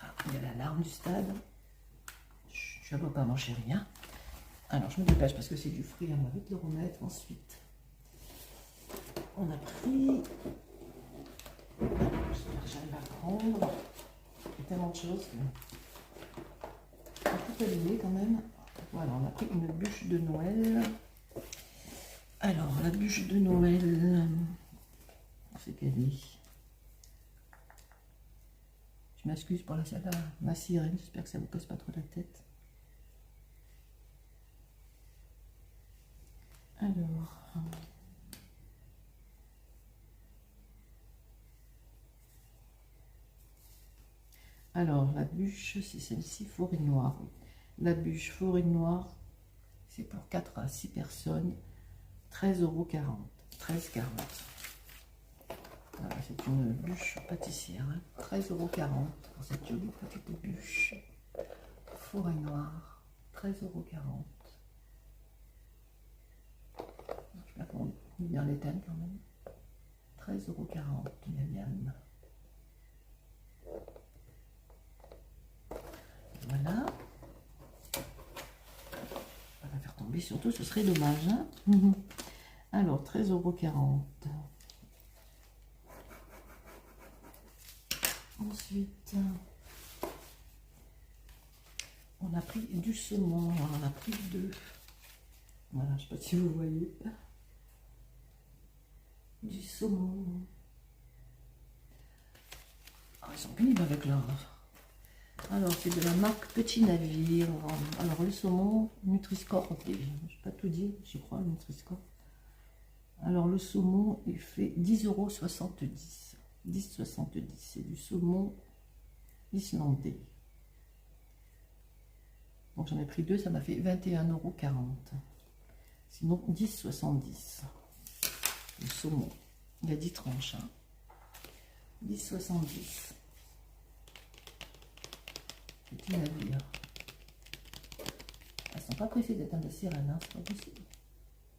Ah, il y a l'alarme du stade. Je ne dois pas manger rien. Alors je me dépêche parce que c'est du fruit, on va vite le remettre. Ensuite, on a pris... J'espère que j'arrive à prendre. Il y a tellement de choses. Un peu allumé quand même. Voilà, on a pris une bûche de Noël. Alors, la bûche de Noël, c'est qu'elle est. Je m'excuse pour la salade, ma sirène, j'espère que ça ne vous casse pas trop la tête. Alors la bûche, c'est celle-ci, forêt noire. La bûche forêt noire, c'est pour 4 à 6 personnes, 13,40 €. 13,40 €. Voilà, c'est une bûche pâtissière, hein. 13,40 € pour cette jolie petite bûche forêt noire. 13,40 €. Je sais pas comment bien l'éteindre quand même. 13,40 €, miam miam. Voilà. On va la faire tomber, surtout ce serait dommage. Hein. Alors, 13,40 €. Ensuite, on a pris du saumon. On en a pris 2. Voilà, je ne sais pas si vous voyez. Du saumon. Ah, ils sont pénibles avec leur... Alors, c'est de la marque Petit Navire. Alors, le saumon, Nutri-Score. Je n'ai pas tout dit, je crois, le Nutri-Score. Alors, le saumon, il fait 10,70 €. 10,70 €. C'est du saumon islandais. Donc, j'en ai pris 2, ça m'a fait 21,40 €. Sinon, 10,70 €. Le saumon. Il y a 10 tranches. Hein. 10,70 €. Petit navire. Elles sont pas pressées d'éteindre la sirène, hein, c'est pas possible.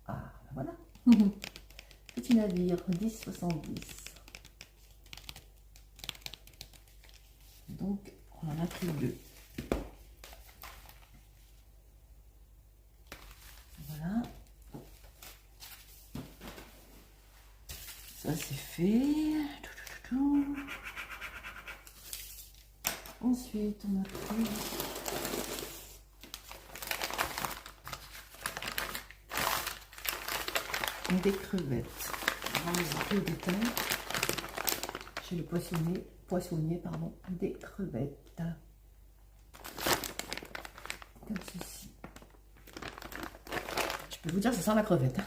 Ah, voilà. Petit navire, 10,70 €. Donc, on en a pris 2. Voilà. Ça, c'est fait. Ensuite, on a pris des crevettes. On va les appeler au détail. Chez le poissonnier pardon, des crevettes. Comme ceci. Je peux vous dire que ça sent la crevette.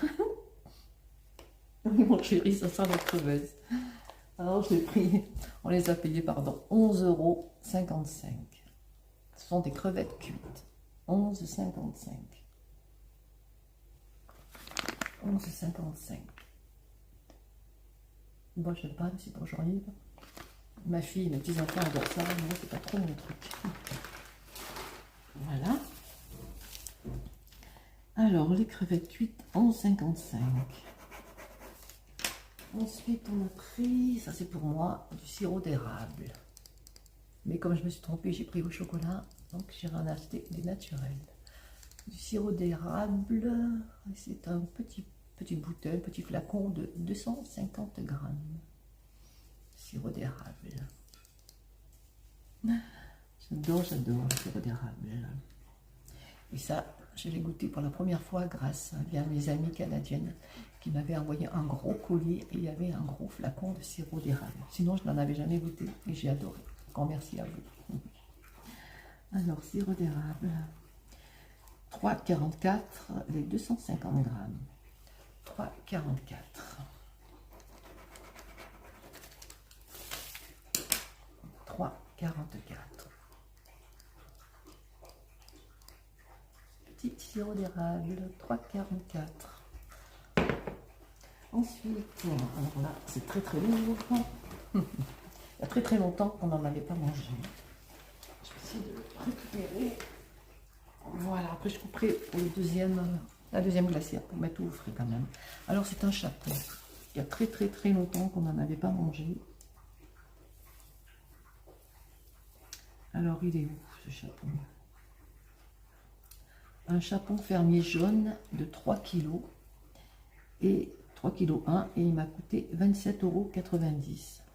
Oui, mon chéri, ça sent la crevette. Alors, je l'ai pris, on les a payés, pardon, 11,55 €. Ce sont des crevettes cuites. 11,55 €. 11,55 €. Bon, je sais pas, c'est pour Jean-Yves. Ma fille et mes petits-enfants adorent ça, mais moi, c'est pas trop mon truc. Voilà. Alors, les crevettes cuites, 11,55 €. Ensuite, on a pris, ça c'est pour moi, du sirop d'érable. Mais comme je me suis trompée, j'ai pris au chocolat, donc j'ai acheté des naturels. Du sirop d'érable, c'est un petit bouteille, petit flacon de 250 grammes. Sirop d'érable. J'adore le sirop d'érable. Et ça, je l'ai goûté pour la première fois grâce à mes amies canadiennes qui m'avaient envoyé un gros colis et il y avait un gros flacon de sirop d'érable. Sinon, je n'en avais jamais goûté et j'ai adoré. Encore merci à vous. Alors, sirop d'érable, 3,44 € les 250 grammes. 3,44 €. 3,44 €. Petit sirop d'érable, 3,44 €. Ensuite, alors là, c'est très lourd. Il y a très longtemps qu'on n'en avait pas mangé. Je vais essayer de le récupérer. Voilà, après je couperai pour la deuxième glacière pour mettre tout au frais quand même. Alors c'est un chapeau. Il y a très longtemps qu'on n'en avait pas mangé. Alors il est où ce chapeau? Un chapon fermier jaune de 3 kg et 3,1 kg et il m'a coûté 27,90 €.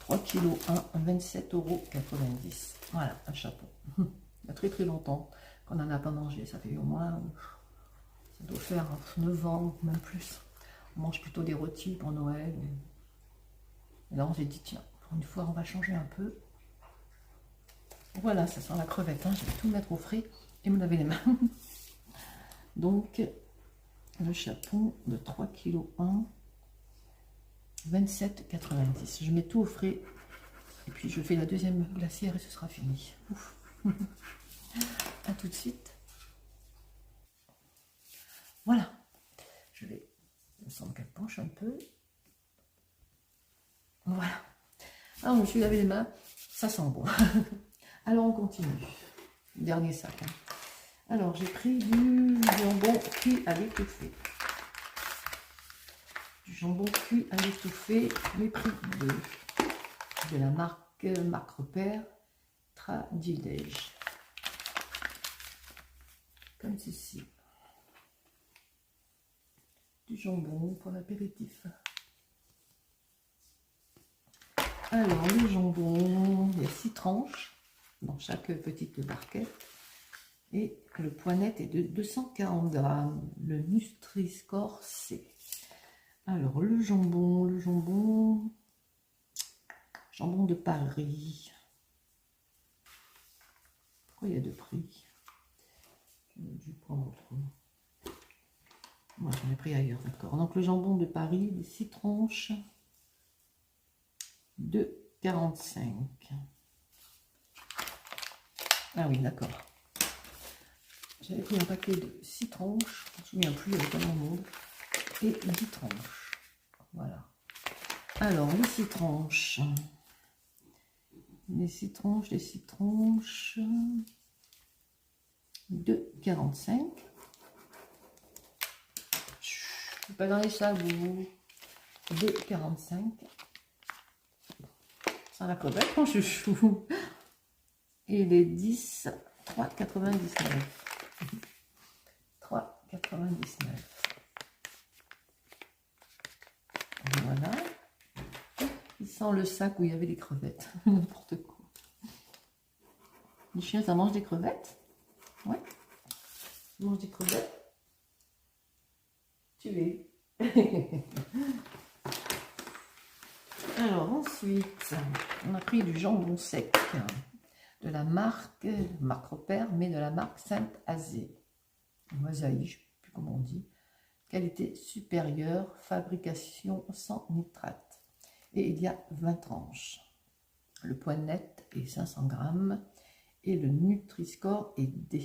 3 kg 1, 27,90 €. Voilà, un chapeau. Il y a très longtemps qu'on n'en a pas mangé. Ça fait au moins, ça doit faire 9 ans, même plus. On mange plutôt des rôtis pour Noël. Et là, on s'est dit, tiens, pour une fois, on va changer un peu. Voilà, ça sent la crevette. Hein. Je vais tout mettre au frais et me laver les mains. Donc, le chapon de 3 kg 1, 27,90 €. Je mets tout au frais et puis je fais la deuxième glacière et ce sera fini. Ouf. À tout de suite. Voilà. Je vais. Il me semble qu'elle penche un peu. Voilà. Alors, je me suis lavé les mains. Ça sent bon. Alors, on continue. Dernier sac. Hein. Alors, j'ai pris du jambon cuit à l'étouffée. Du jambon cuit à l'étouffée, j'ai pris de la marque Repère Tradilège. Comme ceci. Du jambon pour l'apéritif. Alors, le jambon, il y a 6 tranches dans chaque petite barquette. Et le poids net est de 240 grammes. Le Nutri-Score C. Alors, le jambon de Paris. Pourquoi il y a deux prix? J'ai dû prendre autrement. Moi, j'en ai pris ailleurs, d'accord. Donc, le jambon de Paris, les 6 tranches, 2,45 €. Ah oui, d'accord. J'avais pris un paquet de 6 tranches, je ne me souviens plus, il y avait tellement de monde, et 10 tranches. Voilà. Alors, les 6 tranches. Les 6 tranches, 2,45 €. Je ne pas dans les sabots. 2,45 €. Ça la crevette, mon chouchou. Et les 10, 3,99 €. 3,99 €. Voilà. Il sent le sac où il y avait des crevettes. N'importe quoi. Les chiens, ça mange des crevettes? Ouais. Ils mangent des crevettes. Tu es. Alors ensuite, on a pris du jambon sec de la marque Repère, mais de la marque Saint-Azé. Ou Azaï, je ne sais plus comment on dit. Qualité supérieure, fabrication sans nitrate. Et il y a 20 tranches. Le poids net est 500 grammes et le Nutri-Score est D.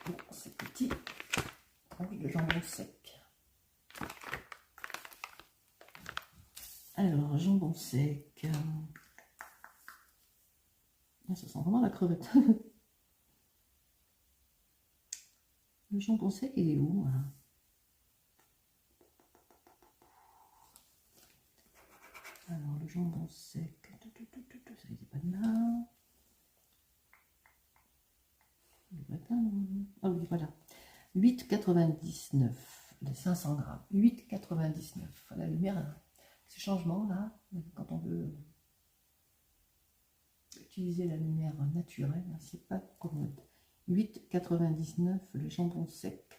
Pour ces petits tranches de jambon sec. Alors, jambon sec. Ça sent vraiment la crevette. Le jambon sec, il est où hein? Alors, le jambon sec, ça n'est pas de là. Ah oui, voilà. 8,99 les 500 grammes. 8,99. La lumière, ces changements là, quand on veut utiliser la lumière naturelle, c'est pas commode. 8,99 le jambon sec.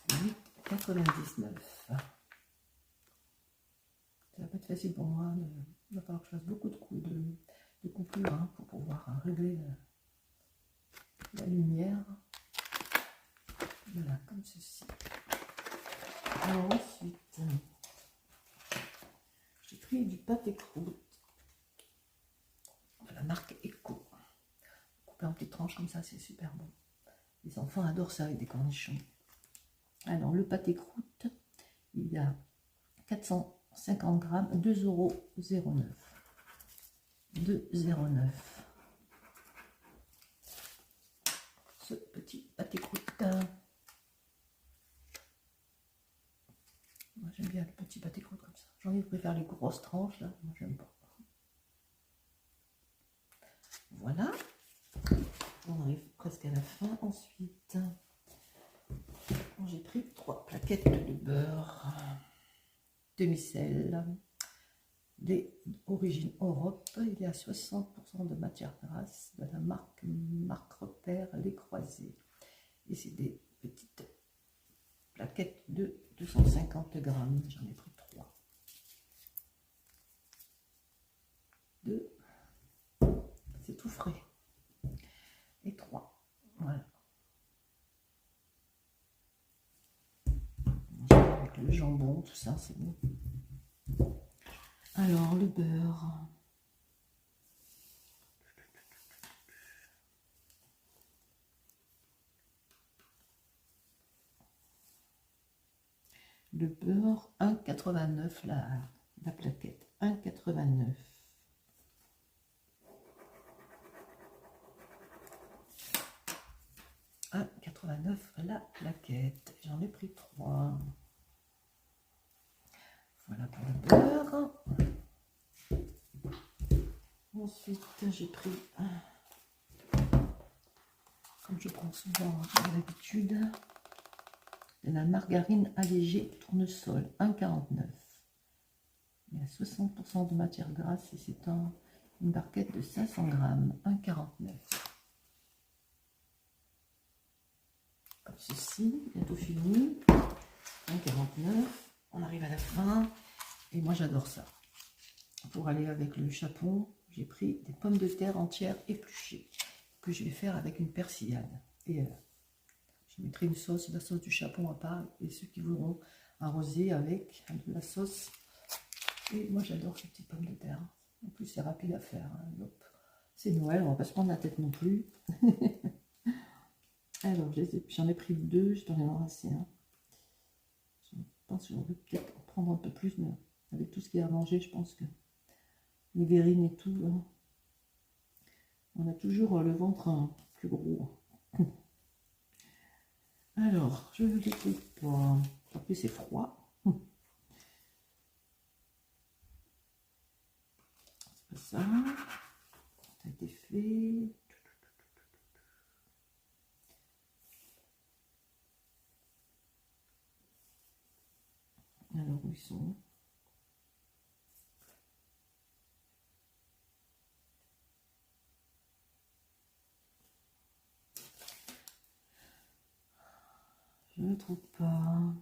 8,99. Ça va pas être facile pour moi. Il va falloir que je fasse beaucoup de coupures hein, pour pouvoir régler la lumière. Voilà, comme ceci. Alors ensuite, j'ai pris du pâté croûte de la marque Eco. Coupé en petites tranches comme ça, c'est super bon. Les enfants adorent ça avec des cornichons. Alors le pâté croûte, il y a 450 grammes, 2,09 €. 2,09 €. Ce petit pâté croûte. Moi j'aime bien le petit pâté croûte comme ça. J'en ai préféré les grosses tranches là, moi j'aime pas. Voilà. On arrive presque à la fin. Ensuite, j'ai pris 3 plaquettes de beurre demi-sel d'origine Europe. Il y a 60% de matière grasse de la marque Repère Les Croisés. Et c'est des petites plaquettes de 250 grammes. J'en ai pris 3. 2. C'est tout frais. Et 3. Voilà. Avec le jambon, tout ça, c'est bon. Alors, le beurre. Le beurre, 1,89 la plaquette. 1,89. La plaquette. J'en ai pris 3. Voilà pour le beurre. Ensuite, j'ai pris, comme je prends souvent à l'habitude, de la margarine allégée tournesol, 1,49. Il y a 60% de matière grasse et c'est une barquette de 500 grammes, 1,49. Comme ceci, bientôt fini, 1,49. On arrive à la fin et moi j'adore ça. Pour aller avec le chapon, j'ai pris des pommes de terre entières épluchées que je vais faire avec une persillade. Et je mettrai une sauce, la sauce du chapon à part, et ceux qui voudront arroser avec de la sauce. Et moi j'adore ces petites pommes de terre. En plus c'est rapide à faire. Hein. C'est Noël, on va pas se prendre la tête non plus. Alors j'en ai pris 2, je dois en avoir assez. Hein. Je pense que j'aurais peut-être en prendre un peu plus, mais avec tout ce qu'il y a à manger, je pense que les verrines et tout, hein. On a toujours le ventre plus gros. Alors, je le découpe. En plus, c'est froid. C'est pas ça. Ça a été fait. Alors, où ils sont? Je ne trouve pas.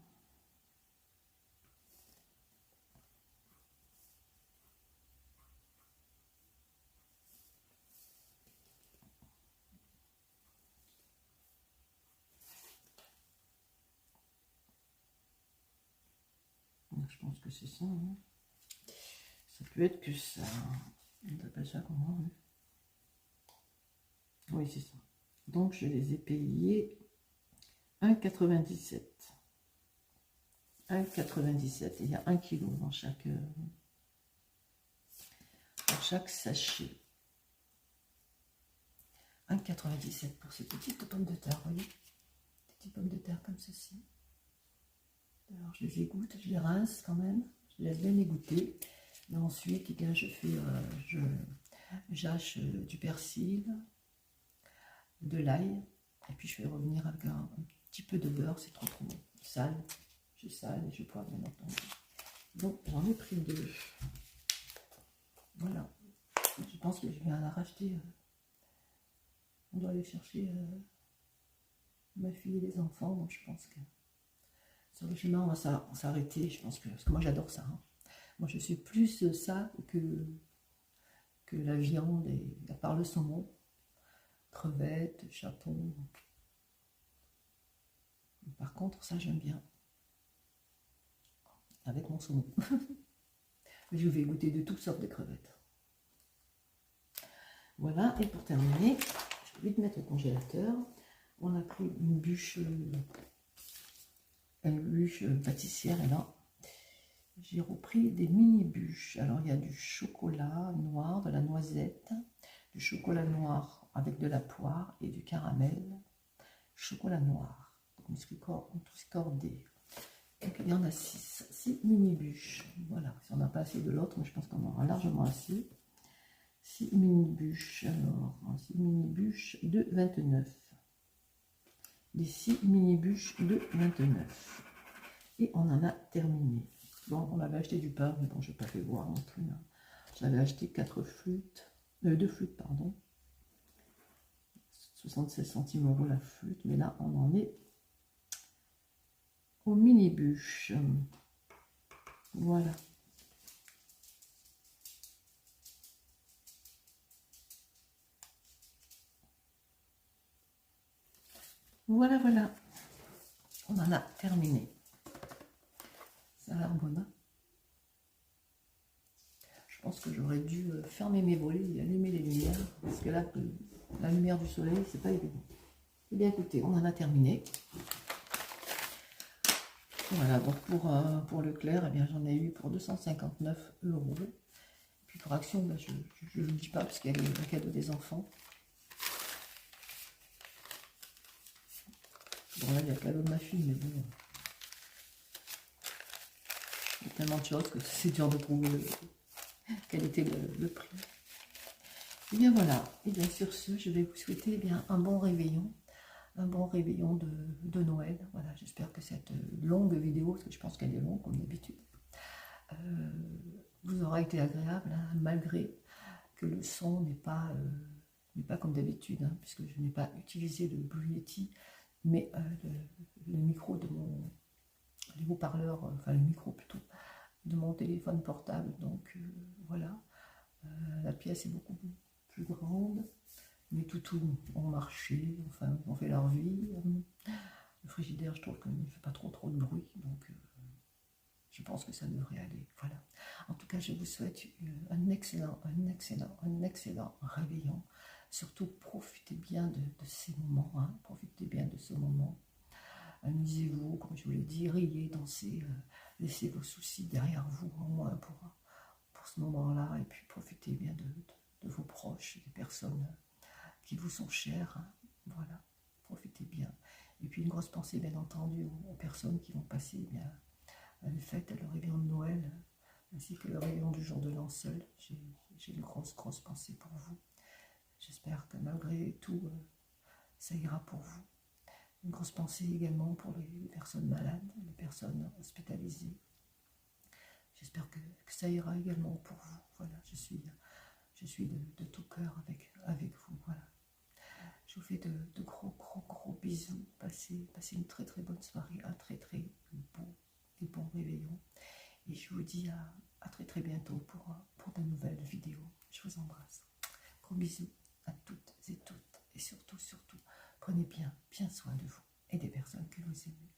Je pense que c'est ça. Hein. Ça peut être que ça. On appelle ça comment? Hein? Oui, c'est ça. Donc, je les ai payés 1,97. 1,97. Il y a 1 kg dans chaque sachet. 1,97 pour ces petites pommes de terre, vous voyez? Des petites pommes de terre comme ceci. Alors, je les égoutte, je les rince quand même. Je les laisse bien égoutter. Et ensuite, eh bien, je fais, j'hache du persil, de l'ail, et puis je fais revenir avec un petit peu de beurre, c'est trop bon. Sale, je sale et je poivre bien entendu. Donc j'en ai pris 2. Voilà. Je pense que je vais la racheter. On doit aller chercher ma fille et les enfants, donc je pense que sur le chemin on va s'arrêter. Je pense que parce que moi j'adore ça. Hein. Moi je suis plus ça que la viande, et à part le saumon, crevettes, chapon. Par contre, ça j'aime bien. Avec mon saumon. Je vais goûter de toutes sortes de crevettes. Voilà, et pour terminer, je vais vite mettre au congélateur. On a pris une bûche pâtissière, et là, j'ai repris des mini bûches. Alors, il y a du chocolat noir, de la noisette, du chocolat noir avec de la poire et du caramel. Chocolat noir, donc Nutri-Score D. Donc, il y en a 6 mini bûches. Voilà, si on n'a pas assez de l'autre, mais je pense qu'on aura largement assez. 6 mini bûches. Alors, 6 mini bûches de 29. Les 6 mini bûches de 29. Et on en a terminé. Bon, on avait acheté du pain, mais bon, je n'ai pas fait voir non plus. Hein. J'avais acheté 2 flûtes, pardon. 76 centimes € la flûte, mais là, on en est aux mini bûches. Voilà. Voilà, voilà. On en a terminé. Ça a l'air bon, hein. Je pense que j'aurais dû fermer mes volets et allumer les lumières, parce que là, la lumière du soleil, c'est pas évident. Eh bien, écoutez, on en a terminé. Voilà, donc pour Leclerc, eh bien, j'en ai eu pour 259 €. Puis pour Action, ben, je ne le dis pas, parce qu'il y a le cadeau des enfants. Bon, là, il y a le cadeau de ma fille, mais bon. Il y a tellement de choses que c'est dur de trouver quel était le prix. Et bien voilà, et bien sur ce, je vais vous souhaiter bien un bon réveillon de Noël. Voilà, j'espère que cette longue vidéo, parce que je pense qu'elle est longue comme d'habitude, vous aura été agréable, hein, malgré que le son n'est pas comme d'habitude, hein, puisque je n'ai pas utilisé le Blue Yeti, mais le micro de les haut-parleurs, enfin le micro plutôt, de mon téléphone portable. Donc voilà, la pièce est beaucoup plus grande. Mes toutous ont marché, enfin ont fait leur vie. Le frigidaire, je trouve qu'il ne fait pas trop de bruit, donc je pense que ça devrait aller. Voilà. En tout cas, je vous souhaite un excellent réveillon. Surtout, profitez bien de ces moments. Hein. Profitez bien de ce moment. Amusez-vous, comme je vous l'ai dit, riez, dansez, laissez vos soucis derrière vous, au moins pour ce moment-là. Et puis, profitez bien de vos proches, des personnes qui vous sont chères. Hein. Voilà, profitez bien. Et puis, une grosse pensée, bien entendu, aux personnes qui vont passer bien les fêtes, le réveillon de Noël, ainsi que le réveillon du jour de l'an seul. J'ai une grosse pensée pour vous. J'espère que malgré tout, ça ira pour vous. Une grosse pensée également pour les personnes malades, les personnes hospitalisées. J'espère que ça ira également pour vous. Voilà, je suis de tout cœur avec vous. Voilà. Je vous fais de gros bisous. Passez passez une très très bonne soirée, un très très beau et bon réveillon. Et je vous dis à très très bientôt pour de nouvelles vidéos. Je vous embrasse. Gros bisous à toutes et toutes. Et surtout, surtout, prenez bien soin de vous et des personnes que vous aimez.